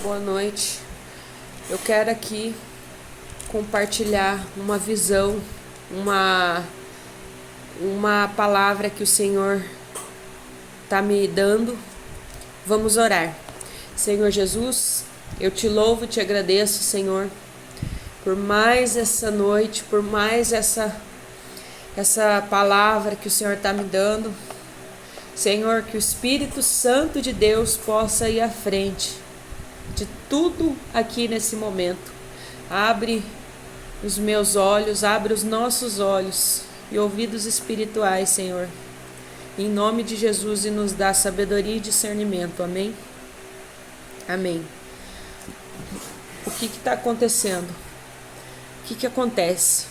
Boa noite. Eu quero aqui compartilhar uma visão, uma palavra que o Senhor está me dando. Vamos orar. Senhor Jesus, eu te louvo e te agradeço, Senhor, por mais essa noite, por mais essa palavra que o Senhor está me dando. Senhor, que o Espírito Santo de Deus possa ir à frente de tudo aqui nesse momento. Abre os meus olhos, abre os nossos olhos e ouvidos espirituais, Senhor. Em nome de Jesus, e nos dá sabedoria e discernimento. Amém? Amém. O que está acontecendo? O que acontece?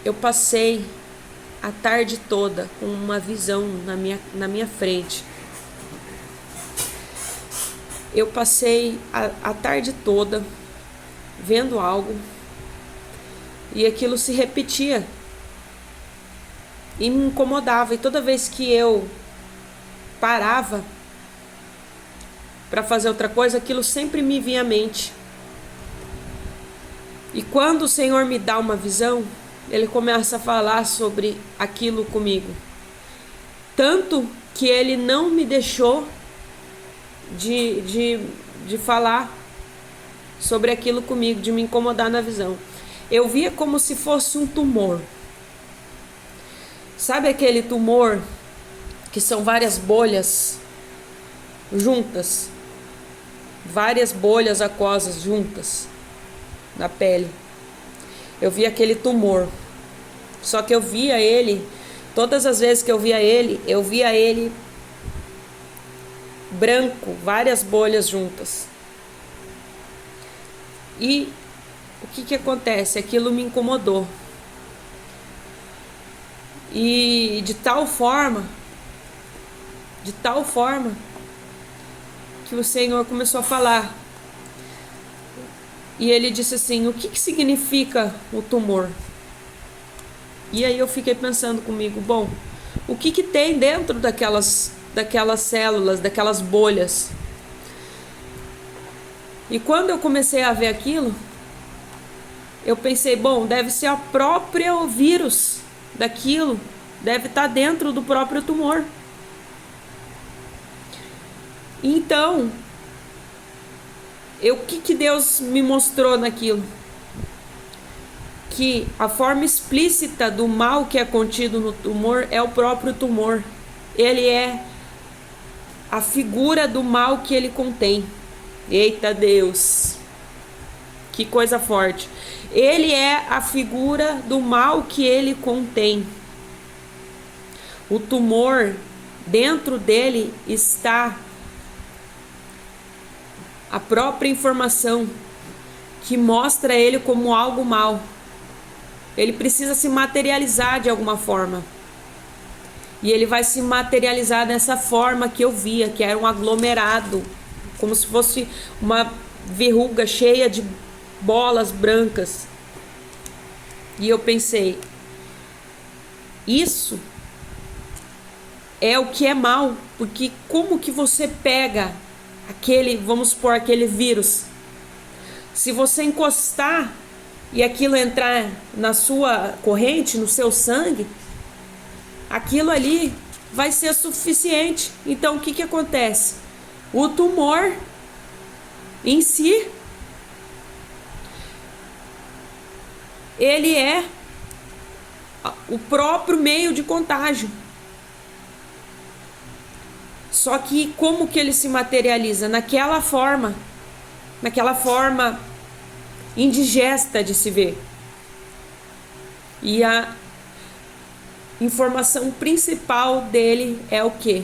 Eu passei a tarde toda com uma visão na minha frente. Eu passei a tarde toda vendo algo e aquilo se repetia e me incomodava. E toda vez que eu parava para fazer outra coisa, aquilo sempre me vinha à mente. E quando o Senhor me dá uma visão, Ele começa a falar sobre aquilo comigo. Tanto que Ele não me deixou de falar sobre aquilo comigo, de me incomodar na visão. Eu via como se fosse um tumor. Sabe aquele tumor que são várias bolhas juntas? Várias bolhas aquosas juntas na pele. Eu via aquele tumor. Só que eu via ele, todas as vezes que eu via ele branco, várias bolhas juntas. E o que acontece? Aquilo me incomodou. E de tal forma que o Senhor começou a falar. E Ele disse assim: o que significa o tumor? E aí eu fiquei pensando comigo, bom, o que tem dentro daquelas células, daquelas bolhas? E quando eu comecei a ver aquilo, eu pensei, bom, deve ser a própria vírus daquilo, deve estar dentro do próprio tumor. Então, o que Deus me mostrou naquilo? Que a forma explícita do mal que é contido no tumor é o próprio tumor. Ele é a figura do mal que ele contém. Eita Deus! Que coisa forte! Ele é a figura do mal que ele contém. O tumor, dentro dele está a própria informação que mostra ele como algo mal. Ele precisa se materializar de alguma forma. E ele vai se materializar dessa forma que eu via, que era um aglomerado, como se fosse uma verruga cheia de bolas brancas. E eu pensei, isso é o que é mal, porque como que você pega vamos supor, aquele vírus, se você encostar e aquilo entrar na sua corrente, no seu sangue, aquilo ali vai ser suficiente. Então o que acontece? O tumor em si, ele é o próprio meio de contágio. Só que como que ele se materializa? Naquela forma indigesta de se ver. E a informação principal dele é o quê?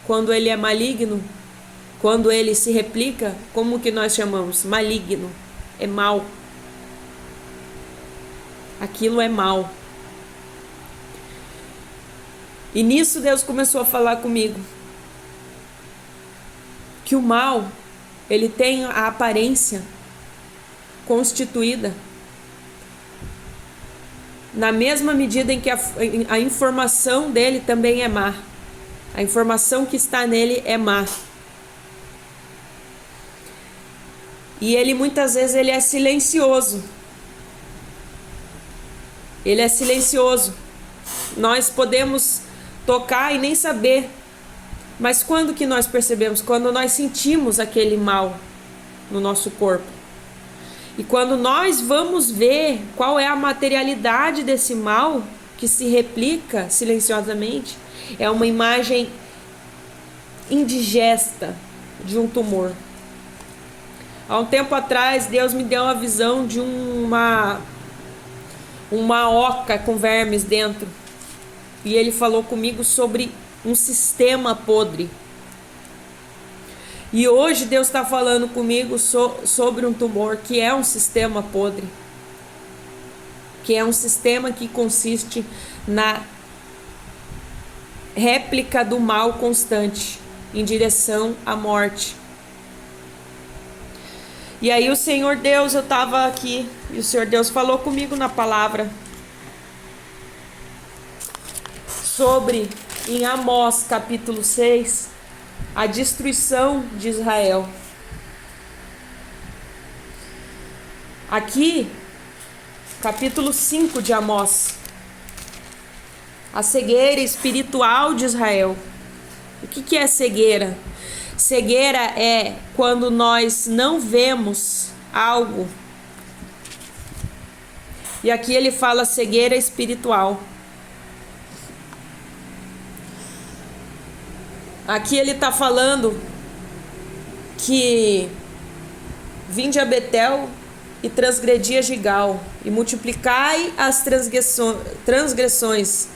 Quando ele é maligno, quando ele se replica, como que nós chamamos? Maligno. É mal. Aquilo é mal. E nisso Deus começou a falar comigo que o mal, ele tem a aparência constituída na mesma medida em que a informação dele também é má. A informação que está nele é má. E ele muitas vezes ele é silencioso. Ele é silencioso. Nós podemos tocar e nem saber. Mas quando que nós percebemos? Quando nós sentimos aquele mal no nosso corpo. E quando nós vamos ver qual é a materialidade desse mal que se replica silenciosamente, é uma imagem indigesta de um tumor. Há um tempo atrás, Deus me deu uma visão de uma oca com vermes dentro. E ele falou comigo sobre um sistema podre. E hoje Deus está falando comigo sobre um tumor que é um sistema podre. Que é um sistema que consiste na réplica do mal constante em direção à morte. E aí o Senhor Deus, eu estava aqui, e o Senhor Deus falou comigo na palavra sobre, em Amós capítulo 6, a destruição de Israel. Aqui, capítulo 5 de Amós, a cegueira espiritual de Israel. O que é cegueira? Cegueira é quando nós não vemos algo. E aqui ele fala cegueira espiritual. Aqui ele está falando que vinde a Betel e transgredi a Gigal, e multiplicai as transgressões.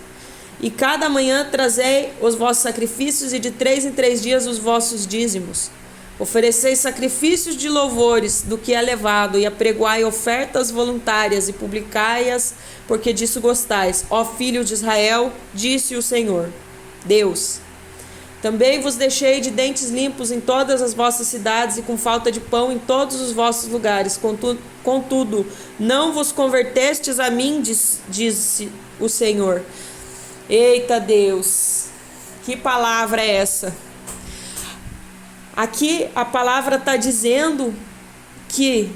E cada manhã trazei os vossos sacrifícios, e de 3 em 3 dias os vossos dízimos. Ofereceis sacrifícios de louvores do que é levado, e apregoai ofertas voluntárias, e publicai-as, porque disso gostais. Ó filho de Israel, disse o Senhor, Deus. Também vos deixei de dentes limpos em todas as vossas cidades, e com falta de pão em todos os vossos lugares. Contudo, não vos convertestes a mim, disse o Senhor. Eita Deus, que palavra é essa? Aqui a palavra está dizendo que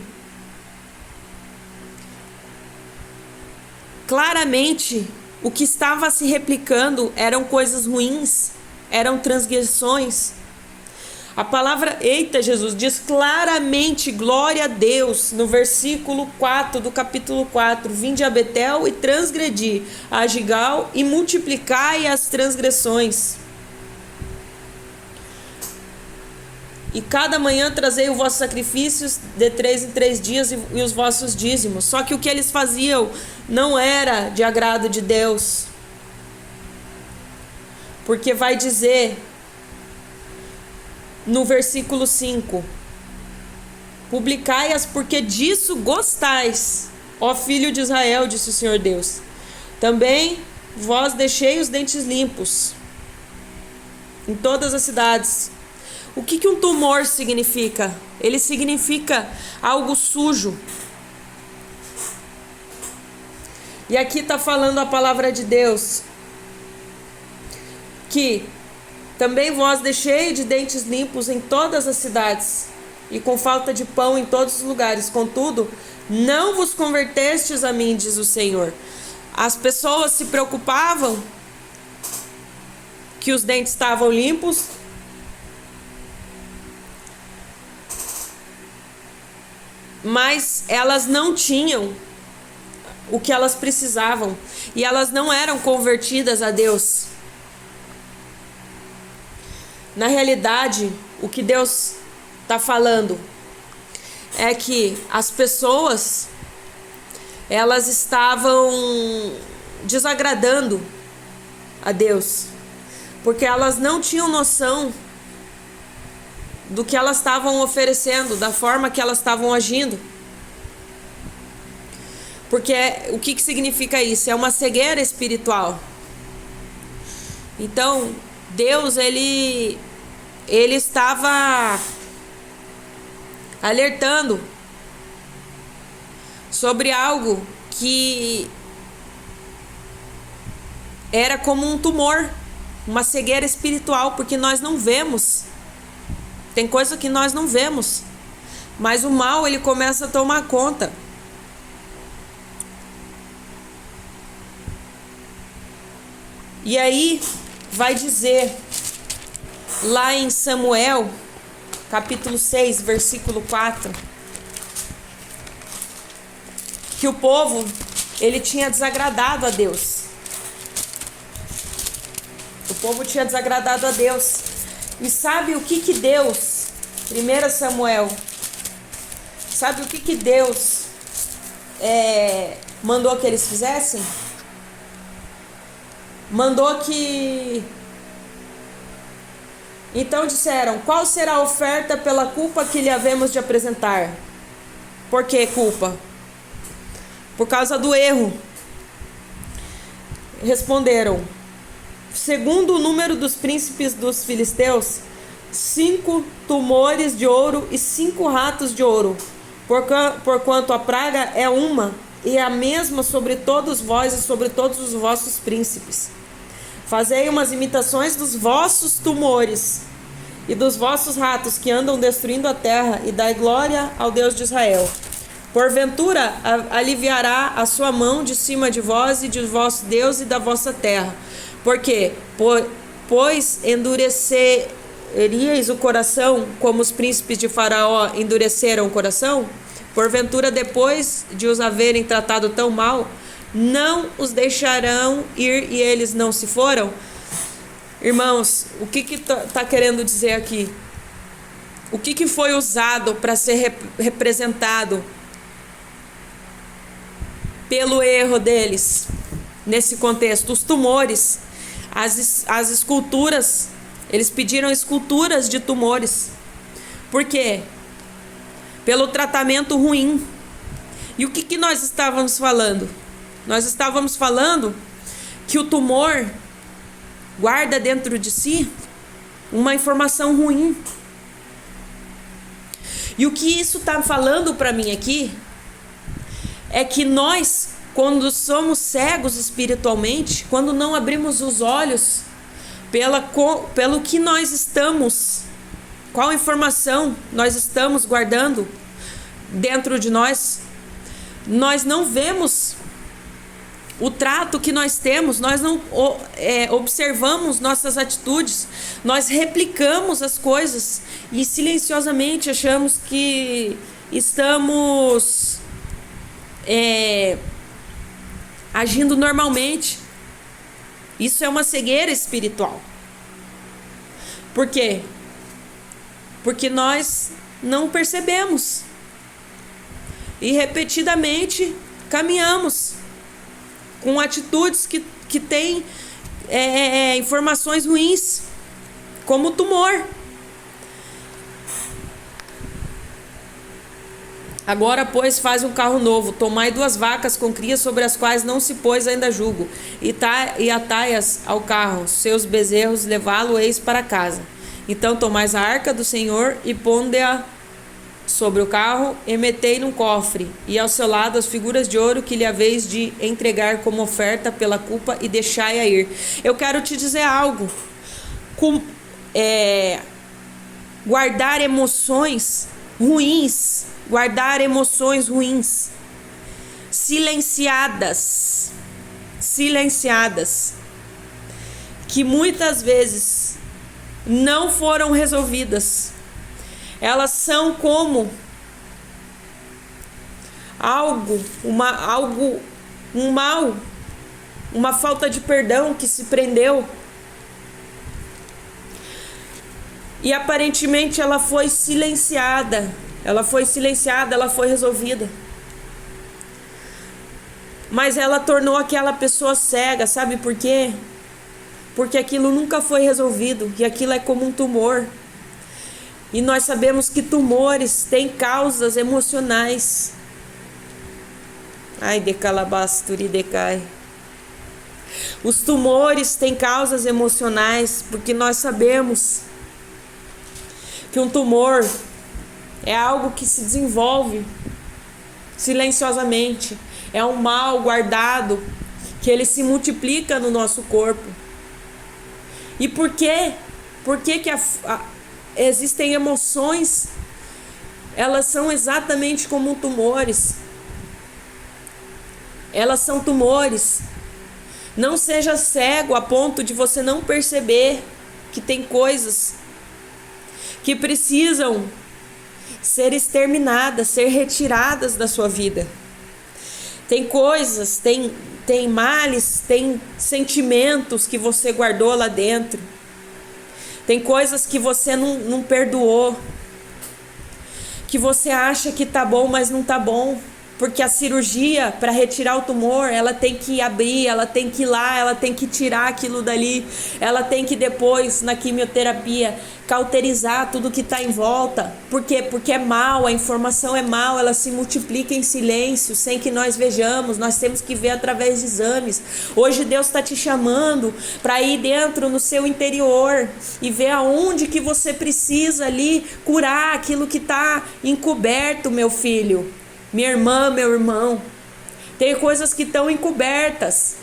claramente o que estava se replicando eram coisas ruins, eram transgressões. A palavra, eita Jesus, diz claramente, glória a Deus, no versículo 4 do capítulo 4, vinde a Betel e transgredi a Gigal e multiplicai as transgressões. E cada manhã trazei os vossos sacrifícios de 3 em 3 dias e os vossos dízimos. Só que o que eles faziam não era de agrado de Deus. Porque vai dizer no versículo 5, publicai-as porque disso gostais, ó filho de Israel, disse o Senhor Deus. Também vós deixei os dentes limpos em todas as cidades. O que um tumor significa? Ele significa algo sujo. E aqui está falando a palavra de Deus, que também vós deixei de dentes limpos em todas as cidades, e com falta de pão em todos os lugares. Contudo, não vos convertestes a mim, diz o Senhor. As pessoas se preocupavam que os dentes estavam limpos, mas elas não tinham o que elas precisavam, e elas não eram convertidas a Deus. Na realidade, o que Deus está falando é que as pessoas, elas estavam desagradando a Deus, porque elas não tinham noção do que elas estavam oferecendo, da forma que elas estavam agindo. Porque o que significa isso? É uma cegueira espiritual. Então, Deus, ele estava alertando sobre algo que era como um tumor, uma cegueira espiritual, porque nós não vemos. Tem coisa que nós não vemos. mas o mal ele começa a tomar conta. E aí vai dizer lá em Samuel, capítulo 6, versículo 4, que o povo, ele tinha desagradado a Deus. O povo tinha desagradado a Deus. E sabe o que Deus, 1 Samuel, sabe o que Deus mandou que eles fizessem? Mandou que... Então disseram: qual será a oferta pela culpa que lhe havemos de apresentar? Por que culpa? Por causa do erro. Responderam: segundo o número dos príncipes dos filisteus, 5 tumores de ouro e 5 ratos de ouro, porquanto a praga é uma, e a mesma sobre todos vós e sobre todos os vossos príncipes. Fazei umas imitações dos vossos tumores e dos vossos ratos que andam destruindo a terra, e dai glória ao Deus de Israel. Porventura aliviará a sua mão de cima de vós e de vosso Deus e da vossa terra. Porque, pois endureceríeis o coração, como os príncipes de Faraó endureceram o coração? Porventura, depois de os haverem tratado tão mal, não os deixarão ir e eles não se foram? Irmãos, o que está querendo dizer aqui? O que foi usado para ser representado pelo erro deles nesse contexto? Os tumores, as esculturas. Eles pediram esculturas de tumores. Por quê? Pelo tratamento ruim. E o que nós estávamos falando? Nós estávamos falando que o tumor guarda dentro de si uma informação ruim. E o que isso está falando para mim aqui é que nós, quando somos cegos espiritualmente, quando não abrimos os olhos pelo que nós estamos, qual informação nós estamos guardando dentro de nós, nós não vemos o trato que nós temos, nós não observamos nossas atitudes, nós replicamos as coisas e silenciosamente achamos que estamos agindo normalmente. Isso é uma cegueira espiritual. Por quê? Porque nós não percebemos e repetidamente caminhamos com atitudes que têm informações ruins, como o tumor. Agora, pois, faz um carro novo, tomai 2 vacas com crias sobre as quais não se pôs ainda jugo, e atai-as ao carro, seus bezerros levá-lo-eis para casa. Então tomais a arca do Senhor e ponde-a sobre o carro, e metei num cofre, e ao seu lado as figuras de ouro que lhe haveis de entregar como oferta pela culpa, e deixai-a ir. Eu quero te dizer algo. Guardar emoções ruins, silenciadas, que muitas vezes não foram resolvidas. Elas são como um mal, uma falta de perdão que se prendeu. E aparentemente ela foi silenciada, ela foi resolvida. Mas ela tornou aquela pessoa cega, sabe por quê? Porque aquilo nunca foi resolvido, e aquilo é como um tumor. E nós sabemos que tumores têm causas emocionais. Ai, decalabasturi decai. Os tumores têm causas emocionais, porque nós sabemos que um tumor é algo que se desenvolve silenciosamente. É um mal guardado que ele se multiplica no nosso corpo. E por quê? Por que existem emoções elas são exatamente como tumores. Elas são tumores. Não seja cego a ponto de você não perceber que tem coisas que precisam ser exterminadas, ser retiradas da sua vida. Tem coisas, tem males, tem sentimentos que você guardou lá dentro. Tem coisas que você não perdoou. Que você acha que tá bom, mas não tá bom. Porque a cirurgia, para retirar o tumor, ela tem que abrir, ela tem que ir lá, ela tem que tirar aquilo dali. Ela tem que depois, na quimioterapia, cauterizar tudo que está em volta. Por quê? Porque é mal, a informação é mal, ela se multiplica em silêncio, sem que nós vejamos. Nós temos que ver através de exames. Hoje Deus está te chamando para ir dentro no seu interior e ver aonde que você precisa ali curar aquilo que está encoberto, meu filho. Minha irmã, meu irmão, tem coisas que estão encobertas.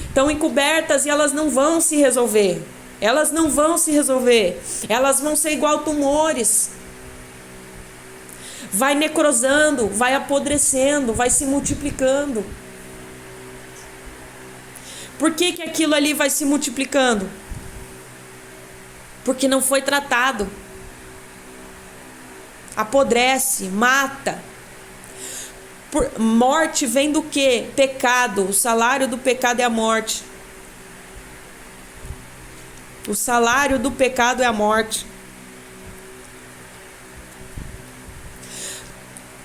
Estão encobertas e elas não vão se resolver. Elas não vão se resolver. Elas vão ser igual tumores. Vai necrosando, vai apodrecendo, vai se multiplicando. Por que que aquilo ali vai se multiplicando? Porque não foi tratado. Apodrece, mata. Morte vem do quê? Pecado. O salário do pecado é a morte. O salário do pecado é a morte.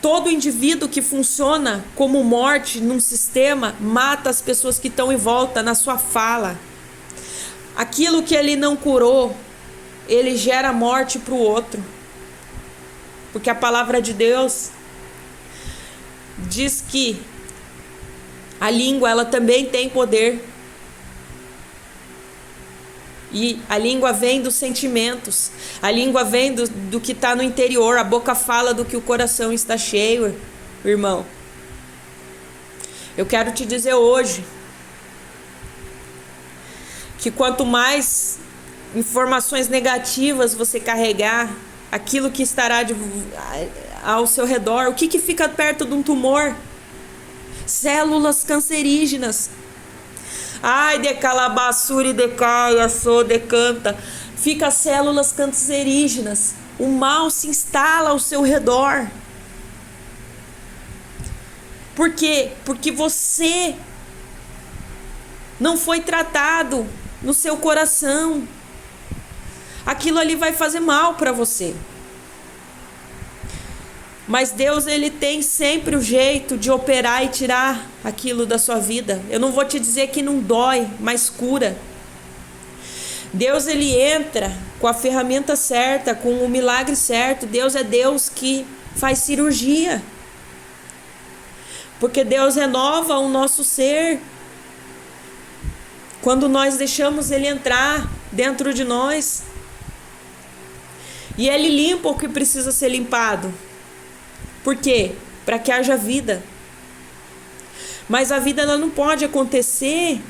Todo indivíduo que funciona como morte num sistema mata as pessoas que estão em volta na sua fala. Aquilo que ele não curou, ele gera morte para o outro. Porque a palavra de Deus diz que a língua, ela também tem poder. E a língua vem dos sentimentos. A língua vem do que está no interior. A boca fala do que o coração está cheio, irmão. Eu quero te dizer hoje que quanto mais informações negativas você carregar, aquilo que estará ao seu redor. O que fica perto de um tumor? Células cancerígenas. Ai, de calabaçuri, de caia, sou, de canta. Fica células cancerígenas. O mal se instala ao seu redor. Por quê? Porque você não foi tratado no seu coração. Aquilo ali vai fazer mal para você. Mas Deus, ele tem sempre o jeito de operar e tirar aquilo da sua vida. Eu não vou te dizer que não dói, mas cura. Deus, ele entra com a ferramenta certa, com o milagre certo. Deus é Deus que faz cirurgia. Porque Deus renova o nosso ser. Quando nós deixamos ele entrar dentro de nós. E ele limpa o que precisa ser limpado. Por quê? Para que haja vida. Mas a vida ela não pode acontecer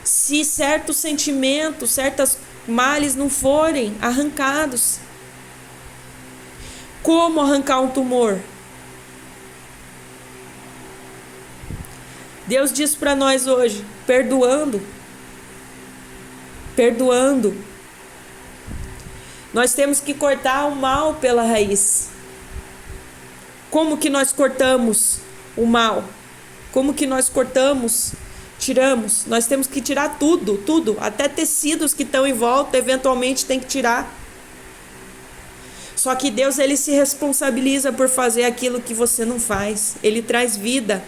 se certos sentimentos, certas males não forem arrancados. Como arrancar um tumor? Deus diz para nós hoje, perdoando. Perdoando. Nós temos que cortar o mal pela raiz. Como que nós cortamos o mal? Como que nós cortamos, tiramos? Nós temos que tirar tudo, tudo. Até tecidos que estão em volta, eventualmente tem que tirar. Só que Deus, ele se responsabiliza por fazer aquilo que você não faz. Ele traz vida.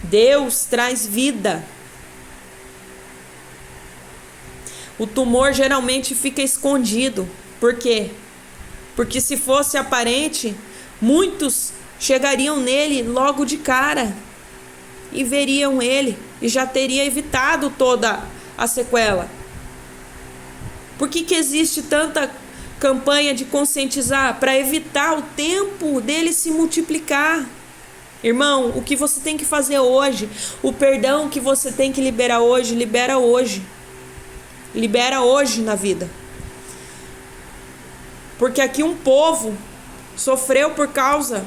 Deus traz vida. O tumor geralmente fica escondido. Por quê? Porque se fosse aparente, muitos chegariam nele logo de cara e veriam ele e já teria evitado toda a sequela. Por que existe tanta campanha de conscientizar? Para evitar o tempo dele se multiplicar. Irmão, o que você tem que fazer hoje, o perdão que você tem que liberar hoje, libera hoje. Libera hoje na vida. Porque aqui um povo sofreu por causa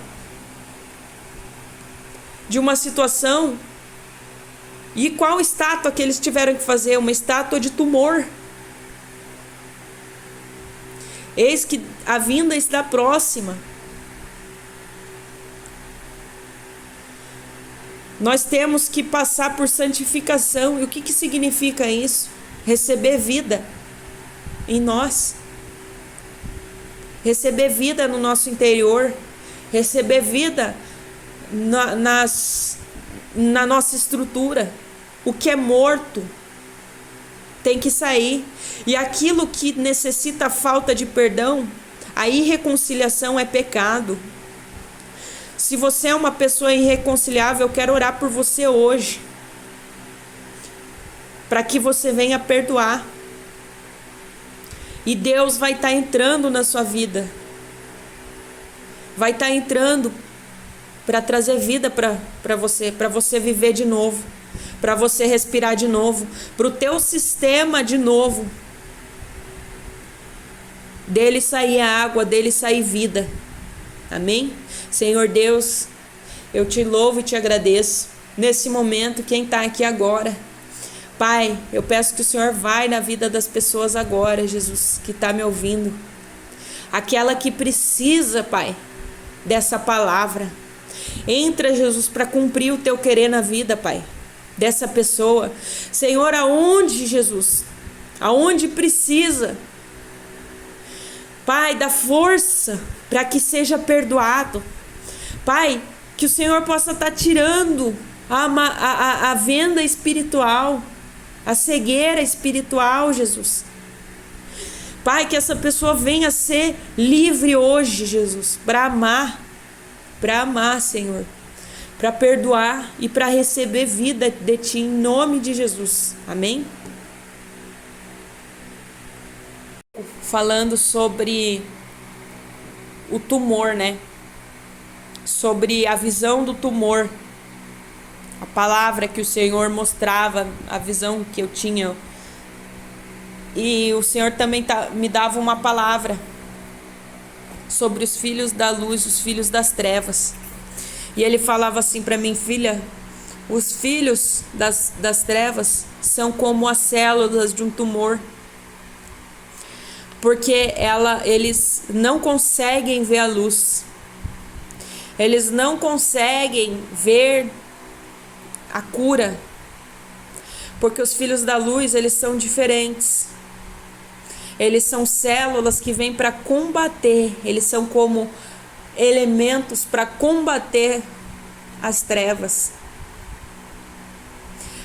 de uma situação. E qual estátua que eles tiveram que fazer? Uma estátua de tumor. Eis que a vinda está próxima. Nós temos que passar por santificação. E o que significa isso? Receber vida em nós. Receber vida no nosso interior. Receber vida na nossa estrutura. O que é morto tem que sair. E aquilo que necessita falta de perdão, a irreconciliação é pecado. Se você é uma pessoa irreconciliável, eu quero orar por você hoje, para que você venha perdoar. E Deus vai estar entrando na sua vida. Vai estar entrando para trazer vida para você viver de novo, para você respirar de novo, para o teu sistema de novo. Dele sair a água, dele sair vida. Amém? Senhor Deus, eu te louvo e te agradeço. Nesse momento, quem está aqui agora, Pai, eu peço que o Senhor vai na vida das pessoas agora, Jesus, que está me ouvindo. Aquela que precisa, Pai, dessa palavra. Entra, Jesus, para cumprir o teu querer na vida, Pai, dessa pessoa. Senhor, aonde, Jesus? Aonde precisa? Pai, dá força para que seja perdoado. Pai, que o Senhor possa estar tirando a venda espiritual, a cegueira espiritual, Jesus. Pai, que essa pessoa venha ser livre hoje, Jesus, para amar, Senhor, para perdoar e para receber vida de Ti, em nome de Jesus. Amém? Falando sobre o tumor, né? Sobre a visão do tumor. A palavra que o Senhor mostrava, a visão que eu tinha. E o Senhor também me dava uma palavra sobre os filhos da luz, os filhos das trevas. E Ele falava assim para mim: filha, os filhos das trevas são como as células de um tumor. Porque eles não conseguem ver a luz. Eles não conseguem ver a cura. Porque os filhos da luz, eles são diferentes. Eles são células que vêm para combater. Eles são como elementos para combater as trevas.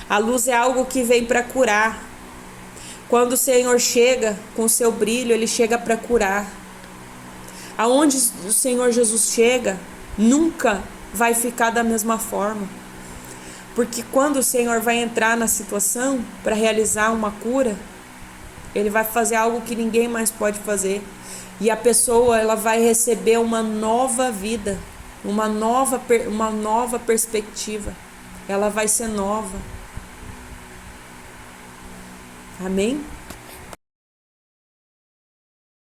A luz é algo que vem para curar. Quando o Senhor chega com o seu brilho, Ele chega para curar. Aonde o Senhor Jesus chega, nunca vai ficar da mesma forma. Porque quando o Senhor vai entrar na situação para realizar uma cura, Ele vai fazer algo que ninguém mais pode fazer. E a pessoa, ela vai receber uma nova vida, uma nova perspectiva. Ela vai ser nova. Amém?